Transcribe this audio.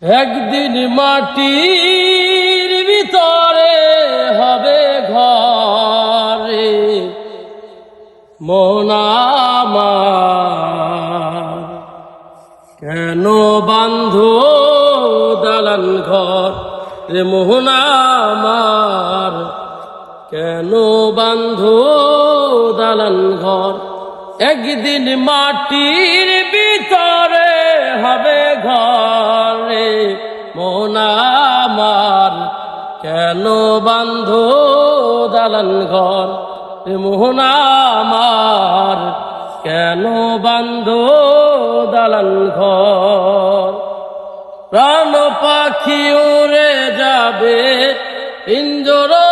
একদিন মাটির ভিতরে হবে ঘরে মন আমার, কেন বাঁধো দালান ঘর রে মোহন আমার, কেন বাঁধো দালান ঘর। একদিন মাটির ভিতরে হবে ঘরে মন আমার, কেন বাঁধো দালান ঘর রে মোহন আমার, কেন বাঁধো দালান ঘর। প্রাণ পাখি উড়ে যাবে পিঞ্জরা